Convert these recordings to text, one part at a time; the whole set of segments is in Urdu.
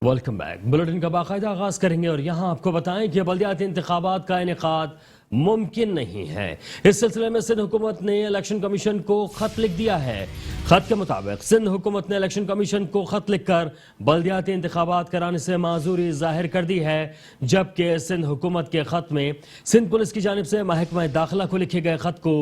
Welcome back. بلیٹن کا باقاعدہ آغاز کریں گے اور یہاں آپ کو بتائیں کہ بلدیاتی انتخابات کا انعقاد ممکن نہیں ہے۔ اس سلسلے میں سندھ حکومت نے الیکشن کمیشن کو خط لکھ دیا ہے۔ خط کے مطابق سندھ حکومت نے الیکشن کمیشن کو خط لکھ کر بلدیاتی انتخابات کرانے سے معذوری ظاہر کر دی ہے، جبکہ سندھ حکومت کے خط میں سندھ پولیس کی جانب سے محکمہ داخلہ کو لکھے گئے خط کو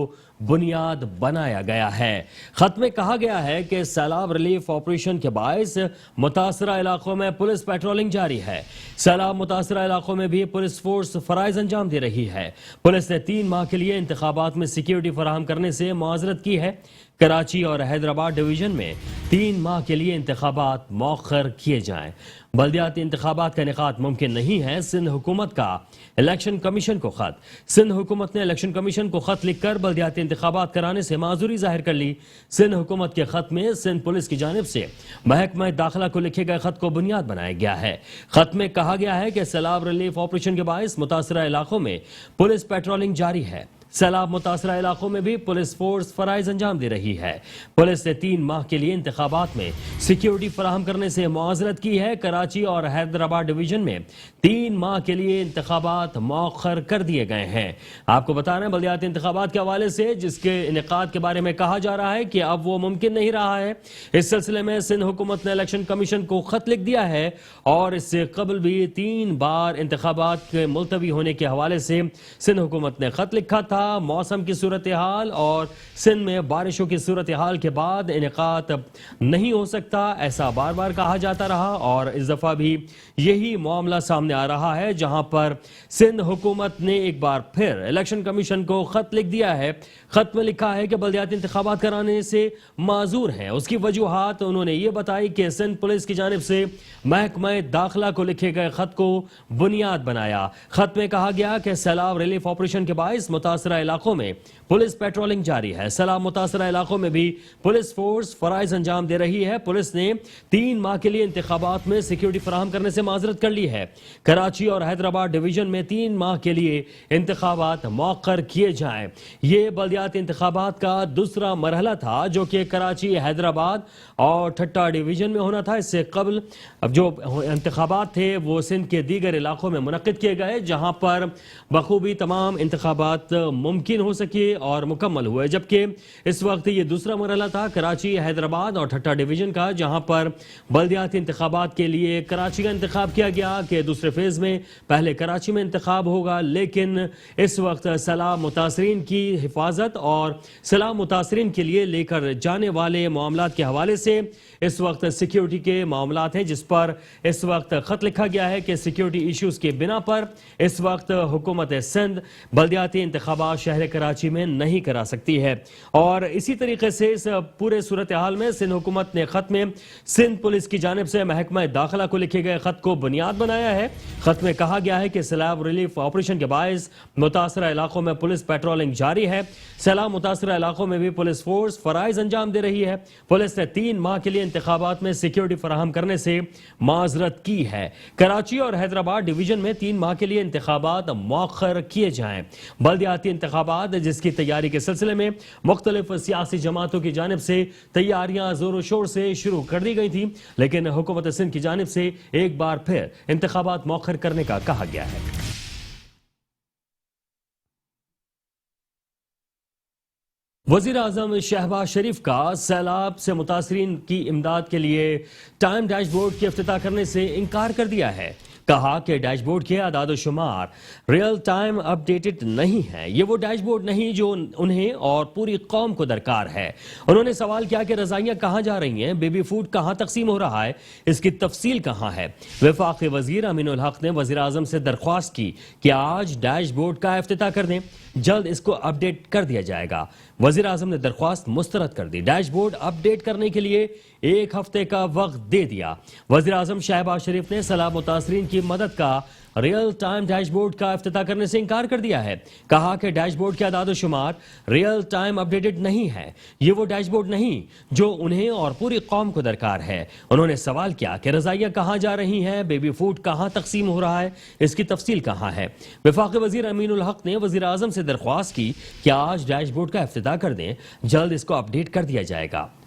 بنیاد بنایا گیا ہے۔ خط میں کہا گیا ہے کہ سیلاب ریلیف آپریشن کے باعث متاثرہ علاقوں میں پولیس پیٹرولنگ جاری ہے۔ سیلاب متاثرہ علاقوں میں بھی پولیس فورس فرائض انجام دے رہی ہے۔ پولیس نے 3 ماہ کے لیے انتخابات میں سیکیورٹی فراہم کرنے سے معذرت کی ہے۔ کراچی اور حیدرآباد ڈویژن میں 3 ماہ کے لیے انتخابات مؤخر کیے جائیں۔ بلدیاتی انتخابات کا انعقاد ممکن نہیں ہے، سندھ حکومت کا الیکشن کمیشن کو خط۔ سندھ حکومت نے الیکشن کمیشن کو خط لکھ کر بلدیاتی انتخابات کرانے سے معذوری ظاہر کر لی۔ سندھ حکومت کے خط میں سندھ پولیس کی جانب سے محکمہ داخلہ کو لکھے گئے خط کو بنیاد بنایا گیا ہے۔ خط میں کہا گیا ہے کہ سیلاب ریلیف آپریشن کے باعث متاثرہ علاقوں میں پولیس پیٹرولنگ جاری ہے۔ سیلاب متاثرہ علاقوں میں بھی پولیس فورس فرائض انجام دے رہی ہے۔ پولیس نے 3 ماہ کے لیے انتخابات میں سیکیورٹی فراہم کرنے سے معذرت کی ہے۔ کراچی اور حیدرآباد ڈویژن میں 3 ماہ کے لیے انتخابات مؤخر کر دیے گئے ہیں۔ آپ کو بتا رہے ہیں بلدیاتی انتخابات کے حوالے سے جس کے انعقاد کے بارے میں کہا جا رہا ہے کہ اب وہ ممکن نہیں رہا ہے، اس سلسلے میں سندھ حکومت نے الیکشن کمیشن کو خط لکھ دیا ہے اور اس سے قبل بھی 3 بار انتخابات کے ملتوی ہونے کے حوالے سے سندھ حکومت نے خط لکھا تھا۔ موسم کی صورتحال اور سندھ میں بارشوں کی صورتحال کے بعد انعقاد نہیں ہو سکتا، ایسا بار بار کہا جاتا رہا اور اس دفعہ بھی یہی معاملہ سامنے آ رہا ہے، جہاں پر سندھ حکومت نے ایک بار پھر الیکشن کمیشن کو خط لکھ دیا ہے۔ خط میں لکھا ہے کہ بلدیاتی انتخابات کرانے سے معذور ہیں۔ اس کی وجوہات انہوں نے یہ بتائی کہ سندھ پولیس کی جانب سے محکمہ داخلہ کو لکھے گئے خط کو بنیاد بنایا۔ خط میں کہا گیا کہ سیلاب ریلیف آپریشن کے باعث متاثرہ علاقوں میں پولیس پیٹرولنگ جاری ہے۔ سیلاب متاثرہ علاقوں میں بھی پولیس فورس فرائض انجام دے رہی ہے۔ پولیس نے 3 ماہ کے لیے انتخابات میں سیکیورٹی فراہم کرنے سے معذرت کر لی ہے۔ کراچی اور حیدرآباد ڈویژن میں 3 ماہ کے لیے انتخابات مؤخر کیے جائیں۔ یہ بلدیاتی انتخابات کا دوسرا مرحلہ تھا جو کہ کراچی، حیدرآباد اور ٹھٹہ ڈویژن میں ہونا تھا۔ اس سے قبل اب جو انتخابات تھے وہ سندھ کے دیگر علاقوں میں منعقد کیے گئے، جہاں پر بخوبی تمام انتخابات ممکن ہو سکے اور مکمل ہوئے، جبکہ اس وقت یہ دوسرا مرحلہ تھا کراچی، حیدرآباد اور ٹھٹہ ڈویژن کا، جہاں پر بلدیاتی انتخابات کے لیے کراچی کا انتخاب کیا گیا کہ دوسرے فیز میں پہلے کراچی میں انتخاب ہوگا، لیکن اس وقت سیلاب متاثرین کی حفاظت اور سیلاب متاثرین کے لیے لے کر جانے والے معاملات کے حوالے سے اس وقت سیکیورٹی کے معاملات ہیں، جس پر اس وقت خط لکھا گیا ہے کہ سیکیورٹی ایشوز کے بنا پر اس وقت حکومت سندھ بلدیاتی انتخابات شہر کراچی میں نہیں کرا سکتی ہے۔ اور اسی طریقے سے اس پورے صورتحال میں سندھ حکومت نے خط میں سندھ پولیس کی جانب سے محکمہ داخلہ کو لکھے گئے خط کو بنیاد بنایا ہے۔ خط میں کہا گیا ہے کہ سیلاب ریلیف آپریشن کے باعث متاثرہ علاقوں میں پولیس پیٹرولنگ جاری ہے۔ سیلاب متاثرہ علاقوں میں بھی پولیس فورس فرائض انجام دے رہی ہے۔ پولیس نے 3 ماہ کے لیے انتخابات میں سیکیورٹی فراہم کرنے سے معذرت کی ہے۔ کراچی اور حیدرآباد ڈویژن میں 3 ماہ کے لیے انتخابات مؤخر کیے جائیں۔ بلدیاتی انتخابات جس کی تیاری کے سلسلے میں مختلف سیاسی جماعتوں کی جانب سے تیاریاں زور و شور سے شروع کر دی گئی تھیں، لیکن حکومت سندھ کی جانب سے ایک بار پھر انتخابات مؤخر کرنے کا کہا گیا ہے۔ وزیر اعظم شہباز شریف کا سیلاب سے متاثرین کی امداد کے لیے ٹائم ڈیش بورڈ کے افتتاح کرنے سے انکار کر دیا ہے۔ کہا کہ ڈیش بورڈ کے اعداد و شمار ریئل ٹائم اپ ڈیٹڈ نہیں ہے، یہ وہ ڈیش بورڈ نہیں جو انہیں اور پوری قوم کو درکار ہے۔ انہوں نے سوال کیا کہ رضائیاں کہاں جا رہی ہیں، بیبی فوڈ کہاں تقسیم ہو رہا ہے، اس کی تفصیل کہاں ہے۔ وفاقی وزیر امین الحق نے وزیر اعظم سے درخواست کی کہ آج ڈیش بورڈ کا افتتاح کر دیں، جلد اس کو اپ ڈیٹ کر دیا جائے گا۔ وزیر اعظم نے درخواست مسترد کر دی، ڈیش بورڈ اپ ڈیٹ کرنے کے لیے 1 ہفتے کا وقت دے دیا۔ وزیر اعظم شہباز شریف نے سیلاب متاثرین کی مدد کا ریئل ٹائم ڈیش بورڈ کا افتتاح کرنے سے انکار کر دیا ہے۔ کہا کہ ڈیش بورڈ کے اعداد و شمار ریئل ٹائم اپ ڈیٹڈ نہیں ہے، یہ وہ ڈیش بورڈ نہیں جو انہیں اور پوری قوم کو درکار ہے۔ انہوں نے سوال کیا کہ رضائیاں کہاں جا رہی ہیں، بیبی فوڈ کہاں تقسیم ہو رہا ہے، اس کی تفصیل کہاں ہے۔ وفاقی وزیر امین الحق نے وزیر اعظم سے درخواست کی کہ آج ڈیش بورڈ کا افتتاح کر دیں، جلد اس کو اپ ڈیٹ کر دیا جائے گا۔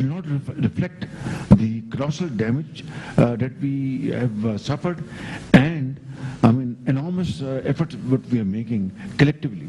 will not reflect the colossal damage that we have suffered, and I mean enormous efforts what we are making collectively.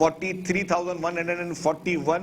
43,141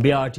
BRT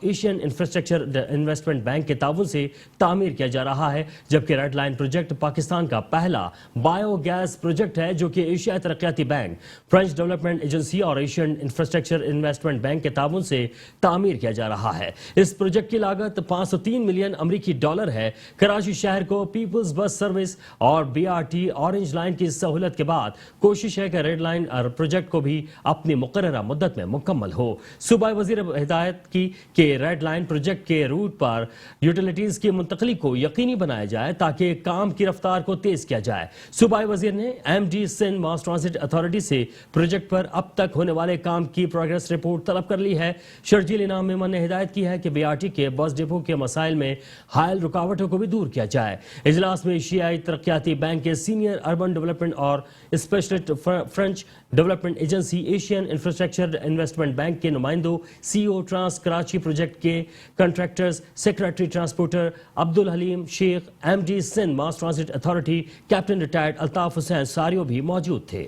Asian infrastructure investment bank کے تعاون سے تعمیر کیا جا رہا ہے، جبکہ ریڈ لائن پروجیکٹ پاکستان کا پہلا بایو گیس پروجیکٹ ہے جو کہ ایشیا ترقیاتی بینک، فرینچ ڈیولپمنٹ ایجنسی اور ایشین انفراسٹرکچر انویسٹمنٹ بینک کے تعاون سے تعمیر کیا جا رہا ہے۔ اس پروجیکٹ کی لاگت 503 ملین امریکی ڈالر ہے۔ کراچی شہر کو پیپلز بس سروس اور BRT اورنج لائن کی سہولت کے بعد کوشش ہے کہ ریڈ لائن پروجیکٹ کو بھی اپنی مقررہ مدت میں مکمل ہو۔ صوبائی وزیر ہدایت کی کہ ریڈ لائن پروجیکٹ کے روٹ پر یوٹیلیٹیز کی منتقلی کو یقینی بنایا جائے تاکہ کام کی رفتار کو تیز کیا جائے۔ صوبائی وزیر نے MD Sindh mass transit authority سے پروجیکٹ پر اب تک ہونے والے کام کی پروگریس رپورٹ طلب کر لی ہے۔ شرجیل انعام میمن نے ہدایت کی ہے کہ BRT کے بس ڈپو کے مسائل میں حائل رکاوٹوں کو بھی دور کیا جائے۔ اجلاس میں ایشیائی ترقیاتی بینک کے سینئر اربن ڈیولپمنٹ اور specialist French development agency Asian infrastructure investment bank کے نمائندوں، CEO ٹرانس کراچی پروجیکٹ کے contractors, secretary transporter Abdul Halim Shaikh, MD Sindh mass transit authority captain retired Altaf Hussain Sario بھی موجود تھے۔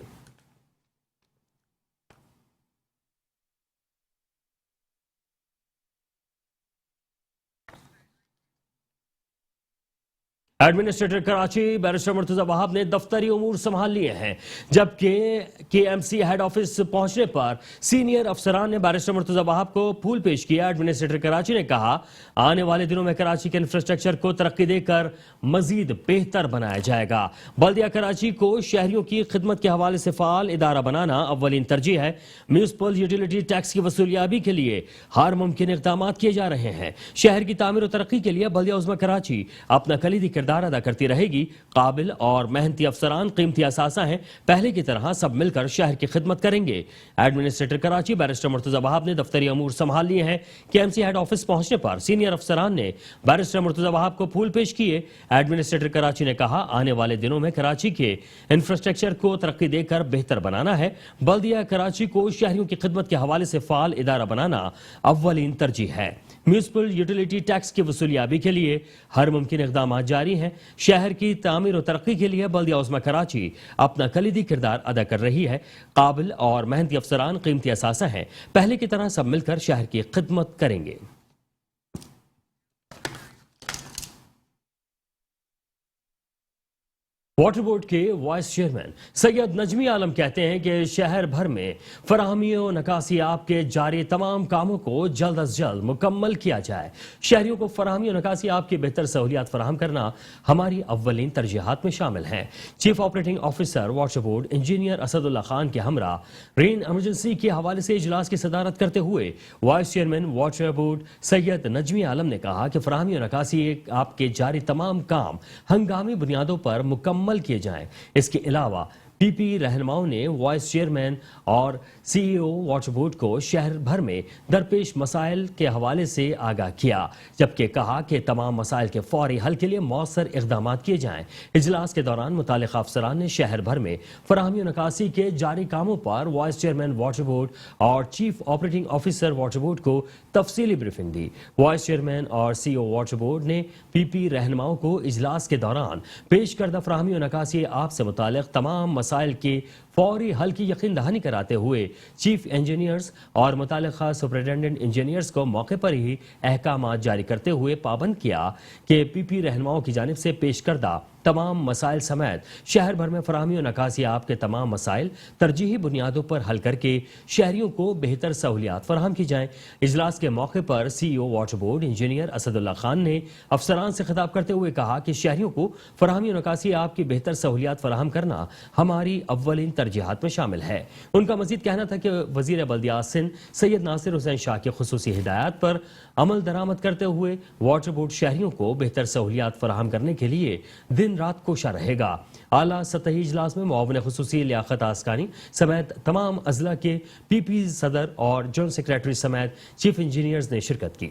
ایڈمنسٹریٹر کراچی بیرسٹر مرتضی وہاب نے دفتری امور سنبھال لیے ہیں، جبکہ KMC ہیڈ آفس پہنچنے پر سینئر افسران نے بیرسٹر مرتضی وہاب کو پھول پیش کیا۔ ایڈمنسٹریٹر کراچی نے کہا آنے والے دنوں میں کراچی کے انفراسٹرکچر کو ترقی دے کر مزید بہتر بنایا جائے گا۔ بلدیہ کراچی کو شہریوں کی خدمت کے حوالے سے فعال ادارہ بنانا اولین ترجیح ہے۔ میونسپل یوٹیلیٹی ٹیکس کی وصولیابی کے لیے ہر ممکن اقدامات کیے جا رہے ہیں۔ شہر کی تعمیر و ترقی کے لیے بلدیہ عظمی کراچی اپنا کلیدی کردار ادا کرتی رہے گی۔ قابل اور محنتی افسران قیمتی اثاثہ ہیں، پہلے کی طرح سب مل کر شہر کی خدمت کریں گے۔ ایڈمنسٹریٹر کراچی بیرسٹر مرتضی وہاب نے دفتری امور سنبھال لیے ہیں۔ KMC ہیڈ آفس پہنچنے پر سینئر افسران نے بیرسٹر مرتضی وہاب کو پھول پیش کیے۔ ایڈمنسٹریٹر کراچی نے کہا آنے والے دنوں میں کراچی کے انفراسٹرکچر کو ترقی دے کر بہتر بنانا ہے۔ بلدیہ کراچی کو شہریوں کی خدمت کے حوالے سے فعال ادارہ بنانا اولین ترجیح ہے۔ میونسپل یوٹیلیٹی ٹیکس کی وصولیابی کے لیے ہر ممکن اقدامات جاری ہیں۔ شہر کی تعمیر و ترقی کے لیے بلدیہ عظمی کراچی اپنا کلیدی کردار ادا کر رہی ہے۔ قابل اور محنتی افسران قیمتی اثاثہ ہیں، پہلے کی طرح سب مل کر شہر کی خدمت کریں گے۔ واٹر بورڈ کے وائس چیئرمین سید نجمی عالم کہتے ہیں کہ شہر بھر میں فراہمی و نکاسی آب کے جاری تمام کاموں کو جلد از جلد مکمل کیا جائے۔ شہریوں کو فراہمی و نکاسی آب کی بہتر سہولیات فراہم کرنا ہماری اولین ترجیحات میں شامل ہیں۔ Chief operating officer water board engineer Asad Ullah Khan کے ہمراہ رین ایمرجنسی کے حوالے سے اجلاس کی صدارت کرتے ہوئے وائس چیئرمین واٹر بورڈ سید نجمی عالم نے کہا کہ فراہمی و نکاسی آب کے جاری تمام کام ہنگامی بنیادوں پر مکمل کیے جائیں۔ اس کے علاوہ PP رہنماؤں نے وائس چیئرمین اور CEO واٹر بورڈ کو شہر بھر میں درپیش مسائل کے حوالے سے آگاہ کیا، جبکہ کہا کہ تمام مسائل کے فوری حل کے لیے مؤثر اقدامات کیے جائیں۔ اجلاس کے دوران متعلقہ افسران نے شہر بھر میں فراہمی و نکاسی کے جاری کاموں پر وائس چیئرمین واٹر بورڈ اور chief operating officer water board کو تفصیلی بریفنگ دی۔ وائس چیئرمین اور CEO واٹر بورڈ نے PP رہنماؤں کو اجلاس کے دوران پیش کردہ فراہمی و نکاسی آب سے متعلق تمام مسائل کے فوری حل کی یقین دہانی کراتے ہوئے چیف انجینئرز اور متعلقہ سپرنٹینڈنٹ انجینئرز کو موقع پر ہی احکامات جاری کرتے ہوئے پابند کیا کہ PP رہنماؤں کی جانب سے پیش کردہ تمام مسائل سمیت شہر بھر میں فراہمی و نکاسی آب کے تمام مسائل ترجیحی بنیادوں پر حل کر کے شہریوں کو بہتر سہولیات فراہم کی جائیں۔ اجلاس کے موقع پر CEO water board engineer Asad Ullah Khan نے افسران سے خطاب کرتے ہوئے کہا کہ شہریوں کو فراہمی و نکاسی آب کی بہتر سہولیات فراہم کرنا ہماری اولین ترجیحات میں شامل ہے۔ ان کا مزید کہنا تھا کہ وزیر بلدیات سندھ سید ناصر حسین شاہ کی خصوصی ہدایات پر عمل درآمد کرتے ہوئے واٹر بورڈ شہریوں کو بہتر سہولیات فراہم کرنے کے لیے دن رات کوشاں رہے گا۔ اعلیٰ سطحی اجلاس میں معاون خصوصی لیاقت آسکانی سمیت تمام اضلاع کے PP صدر اور جوائنٹ سیکریٹری سمیت چیف انجینئرز نے شرکت کی۔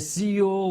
CEO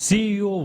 CEO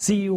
CEO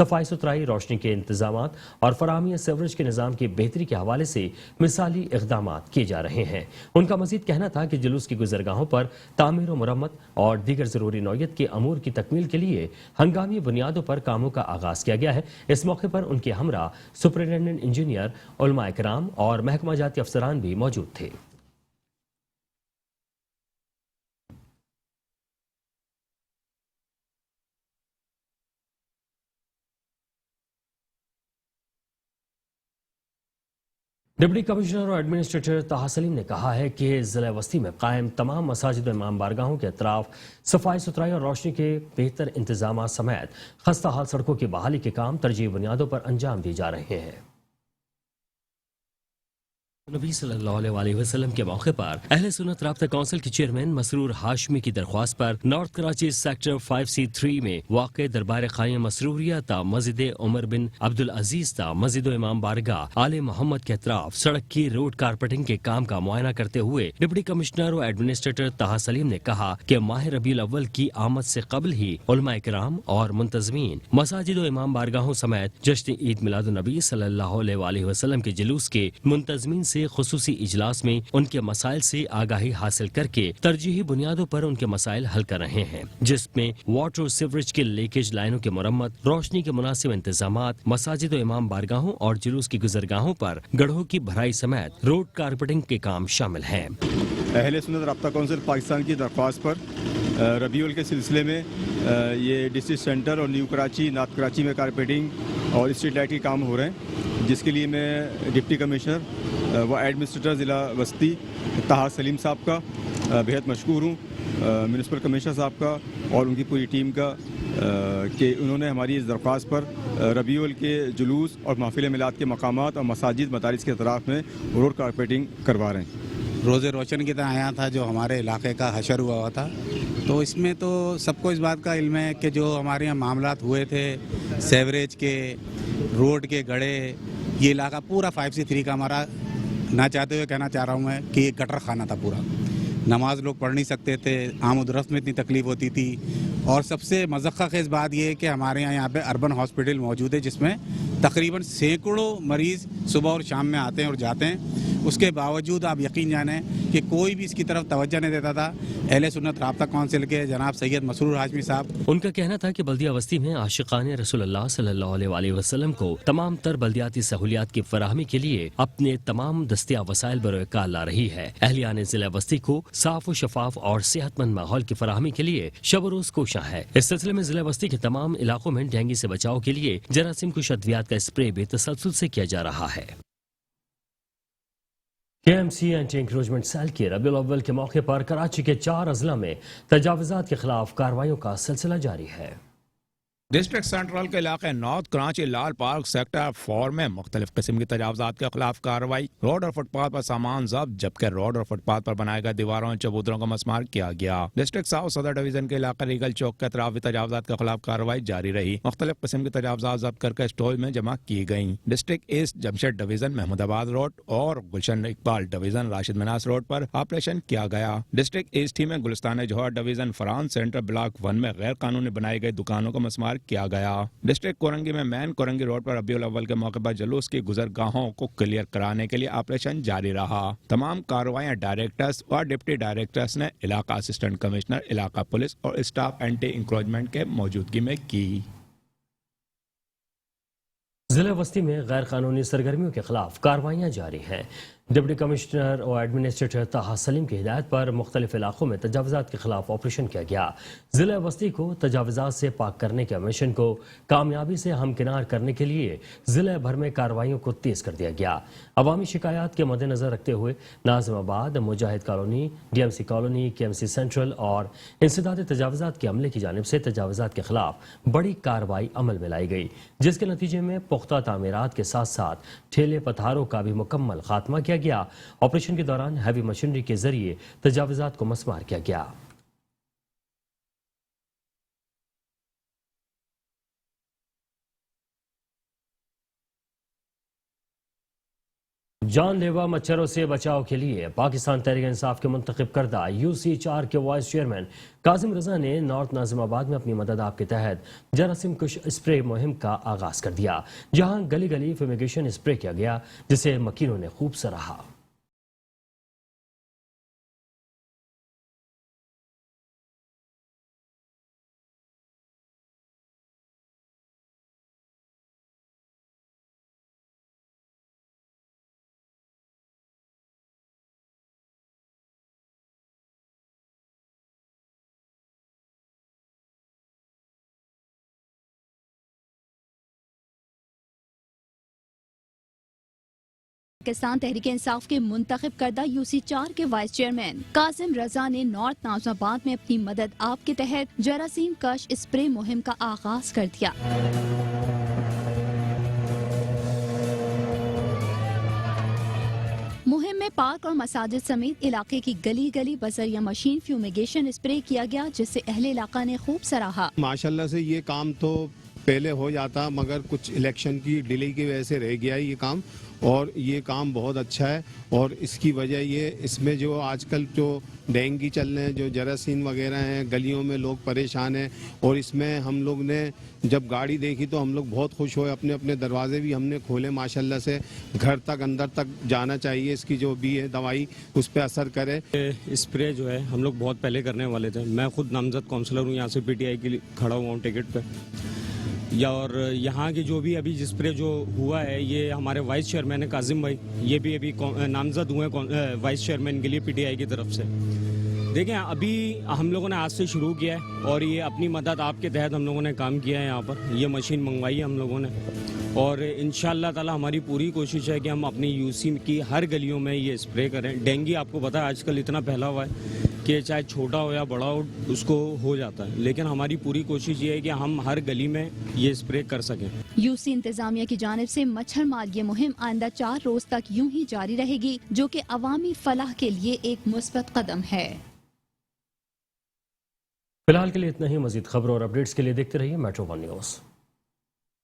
صفائی ستھرائی، روشنی کے انتظامات اور فراہمی سیوریج کے نظام کی بہتری کے حوالے سے مثالی اقدامات کیے جا رہے ہیں۔ ان کا مزید کہنا تھا کہ جلوس کی گزرگاہوں پر تعمیر و مرمت اور دیگر ضروری نوعیت کے امور کی تکمیل کے لیے ہنگامی بنیادوں پر کاموں کا آغاز کیا گیا ہے۔ اس موقع پر ان کے ہمراہ سپرنٹینڈنٹ انجینئر، علماء کرام اور محکمہ جاتی افسران بھی موجود تھے۔ ڈپٹی کمشنر اور ایڈمنسٹریٹر طاہا سلیم نے کہا ہے کہ ضلع وسطی میں قائم تمام مساجد و امام بارگاہوں کے اطراف صفائی ستھرائی اور روشنی کے بہتر انتظامات سمیت خستہ حال سڑکوں کی بحالی کے کام ترجیحی بنیادوں پر انجام دیے جا رہے ہیں۔ نبی صلی اللہ علیہ وسلم کے موقع پر اہل سنت رابطہ کونسل کے چیئرمین مسرور ہاشمی کی درخواست پر نارتھ کراچی سیکٹر 5C3 میں واقع دربار قائم مسروریہ تا مسجد عمر بن عبدالعزیز تا مسجد و امام بارگاہ آل محمد کے اطراف سڑک کی روڈ کارپیٹنگ کے کام کا معائنہ کرتے ہوئے ڈپٹی کمشنر و ایڈمنسٹریٹر طاہا سلیم نے کہا کہ ماہ ربیع الاول کی آمد سے قبل ہی علماء کرام اور منتظمین مساجد و امام بارگاہوں سمیت جشن عید میلاد النبی صلی اللہ علیہ وسلم کے جلوس کے منتظمین سے خصوصی اجلاس میں ان کے مسائل سے آگاہی حاصل کر کے ترجیحی بنیادوں پر ان کے مسائل حل کر رہے ہیں، جس میں واٹر اور سیوریج کے لیکیج لائنوں کے مرمت، روشنی کے مناسب انتظامات، مساجد و امام بارگاہوں اور جلوس کی گزرگاہوں پر گڑھوں کی بھرائی سمیت روڈ کارپیٹنگ کے کام شامل ہیں۔ اہل سنت رابطہ کونسل پاکستان کی درخواست پر ربیع الاول کے سلسلے میں یہ ڈسٹرکٹ سینٹر اور نیو کراچی، نارتھ کراچی میں کارپیٹنگ اور اسٹریٹ لائٹ کے کام ہو رہے ہیں، جس کے لیے میں ڈپٹی کمشنر و ایڈمنسٹریٹر ضلع وسطی طاہا سلیم صاحب کا بہت مشکور ہوں، میونسپل کمشنر صاحب کا اور ان کی پوری ٹیم کا کہ انہوں نے ہماری اس درخواست پر ربیع الاول کے جلوس اور محفل میلاد کے مقامات اور مساجد مدارس کے اطراف میں روڈ کارپیٹنگ کروا رہے ہیں۔ روز روشن کی طرح آیا تھا جو ہمارے علاقے کا حشر ہوا ہوا تھا، تو اس میں تو سب کو اس بات کا علم ہے کہ جو ہمارے یہاں معاملات ہوئے تھے سیوریج کے، روڈ کے گڑھے، یہ علاقہ پورا 5C3 کا ہمارا نہ چاہتے ہوئے کہنا چاہ رہا ہوں میں کہ یہ گٹر خانہ تھا پورا، نماز لوگ پڑھ نہیں سکتے تھے، آمد و رفت میں اتنی تکلیف ہوتی تھی، اور سب سے مذقہ خیز بات یہ ہے کہ ہمارے یہاں پہ اربن ہاسپٹل موجود ہے جس میں تقریباً سینکڑوں مریض صبح اور شام میں آتے ہیں اور جاتے ہیں، اس کے باوجود آپ یقین جانیں کہ کوئی بھی اس کی طرف توجہ نہیں دیتا تھا۔ اہل سنت رابطہ کونسل کے جناب سید مسرور ہاشمی صاحب، ان کا کہنا تھا کہ بلدیہ وسطی میں عاشقان رسول اللہ صلی اللہ علیہ وسلم کو تمام تر بلدیاتی سہولیات کی فراہمی کے لیے اپنے تمام دستیاب وسائل بروئے کار لا رہی ہے۔ اہلیان ضلع وسطی کو صاف و شفاف اور صحت مند ماحول کی فراہمی کے لیے شب و روز کوشاں ہے۔ اس سلسلے میں ضلع وسطی کے تمام علاقوں میں ڈینگی سے بچاؤ کے لیے جراثیم کش ادویات کا اسپرے بھی تسلسل سے کیا جا رہا ہے۔ KMC اینٹی انکروچمنٹ سیل کے ربیع الاول کے موقع پر کراچی کے 4 اضلاع میں تجاوزات کے خلاف کارروائیوں کا سلسلہ جاری ہے۔ ڈسٹرکٹ سینٹرل کے علاقے نارتھ کراچی لال پارک سیکٹر 4 میں مختلف قسم کی تجاوزات کے خلاف کارروائی، روڈ اور فٹ پاتھ پر سامان ضبط، جبکہ روڈ اور فٹ پاتھ پر بنائے گئے دیواروں اور چبوتروں کا مسمار کیا گیا۔ ڈسٹرکٹ ساؤتھ صدر ڈویژن کے علاقے ریگل چوک کے اطراف بھی تجاوزات کے خلاف کارروائی جاری رہی، مختلف قسم کی تجاوزات ضبط کر کے اسٹور میں جمع کی گئیں۔ District east Jamshed division Mahmoodabad road اور گلشن اقبال ڈویژن راشد مناس روڈ پر آپریشن کیا گیا۔ ڈسٹرکٹ ایسٹ میں Gulistan Jauhar division France centre block 1 میں غیر قانونی بنائی گئی دکانوں کا مسمار کیا گیا۔ ڈسٹرکٹ کورنگی میں مین کورنگی روڈ پر ربیع الاول کے موقع پر جلوس کی گزرگاہوں کو کلیئر کرانے کے لیے آپریشن جاری رہا۔ تمام کارروائیاں ڈائریکٹرز اور ڈپٹی ڈائریکٹرز نے علاقہ اسسٹنٹ کمشنر، علاقہ پولیس اور اسٹاف اینٹی انکروچمنٹ کے موجودگی میں کی۔ ضلع وسطی میں غیر قانونی سرگرمیوں کے خلاف کارروائیاں جاری ہیں۔ ڈپٹی کمشنر اور ایڈمنسٹریٹر طاہا سلیم کی ہدایت پر مختلف علاقوں میں تجاوزات کے خلاف آپریشن کیا گیا۔ ضلع وسطی کو تجاوزات سے پاک کرنے کے مشن کو کامیابی سے ہمکنار کرنے کے لیے ضلع بھر میں کارروائیوں کو تیز کر دیا گیا۔ عوامی شکایات کے مد نظر رکھتے ہوئے Nazimabad, Mujahid colony, DMC colony, KMC central اور انسداد تجاوزات کے عملے کی جانب سے تجاوزات کے خلاف بڑی کارروائی عمل میں لائی گئی، جس کے نتیجے میں پختہ تعمیرات کے ساتھ ساتھ ٹھیلے پتھاروں کا بھی مکمل خاتمہ کیا گیا۔ آپریشن کے دوران ہیوی مشینری کے ذریعے تجاوزات کو مسمار کیا گیا۔ جان لیوا مچھروں سے بچاؤ کے لیے پاکستان تحریک انصاف کے منتخب کردہ UC4 کے وائس چیئرمین کاظم رضا نے نارتھ ناظم آباد میں اپنی مدد آپ کے تحت جراثیم کش اسپرے مہم کا آغاز کر دیا، جہاں گلی گلی فیمیگیشن اسپرے کیا گیا، جسے مکینوں نے خوب سراہا۔ پاکستان تحریک انصاف کے منتخب کردہ UC4 کے وائس چیئرمین کاظم رضا نے نارتھ ناظم آباد میں اپنی مدد آپ کے تحت جراثیم کش اسپرے مہم کا آغاز کر دیا۔ مہم میں پارک اور مساجد سمیت علاقے کی گلی گلی بذریعہ مشین فیومیگیشن اسپرے کیا گیا، جس سے اہل علاقہ نے خوب سراہا۔ ماشاءاللہ سے یہ کام تو پہلے ہو جاتا مگر کچھ الیکشن کی ڈیلے کی وجہ سے رہ گیا ہے یہ کام، اور یہ کام بہت اچھا ہے، اور اس کی وجہ یہ اس میں جو آج کل جو ڈینگی چل رہے ہیں، جو جراثیم وغیرہ ہیں، گلیوں میں لوگ پریشان ہیں، اور اس میں ہم لوگ نے جب گاڑی دیکھی تو ہم لوگ بہت خوش ہوئے، اپنے اپنے دروازے بھی ہم نے کھولے ماشاءاللہ سے، گھر تک اندر تک جانا چاہیے، اس کی جو بھی ہے دوائی اس پہ اثر کرے۔ اسپرے جو ہے ہم لوگ بہت پہلے کرنے والے تھے، میں خود نامزد کونسلر ہوں، یہاں سے PTI کے لیے کھڑا ہوا ہوں ٹکٹ پہ، اور یہاں کی جو بھی ابھی اسپرے جو ہوا ہے یہ ہمارے وائس چیئرمین کاظم بھائی، یہ بھی ابھی نامزد ہوئے ہیں وائس چیئرمین کے لیے PTI کی طرف سے۔ دیکھیں ابھی ہم لوگوں نے آج سے شروع کیا ہے، اور یہ اپنی مدد آپ کے تحت ہم لوگوں نے کام کیا ہے، یہاں پر یہ مشین منگوائی ہے ہم لوگوں نے، اور انشاءاللہ تعالی ہماری پوری کوشش ہے کہ ہم اپنی UC کی ہر گلیوں میں یہ اسپرے کریں۔ ڈینگی آپ کو پتا ہے آج کل اتنا پھیلا ہوا ہے کہ چاہے چھوٹا ہو یا بڑا ہو اس کو ہو جاتا ہے، لیکن ہماری پوری کوشش یہ ہے کہ ہم ہر گلی میں یہ اسپرے کر سکیں۔ UC انتظامیہ کی جانب سے مچھر مار یہ مہم آئندہ 4 روز تک یوں ہی جاری رہے گی، جو کہ عوامی فلاح کے لیے ایک مثبت قدم ہے۔ فی الحال کے لیے اتنا ہی، مزید خبروں اور اپڈیٹس کے لیے دیکھتے رہیے میٹرو 1 نیوز۔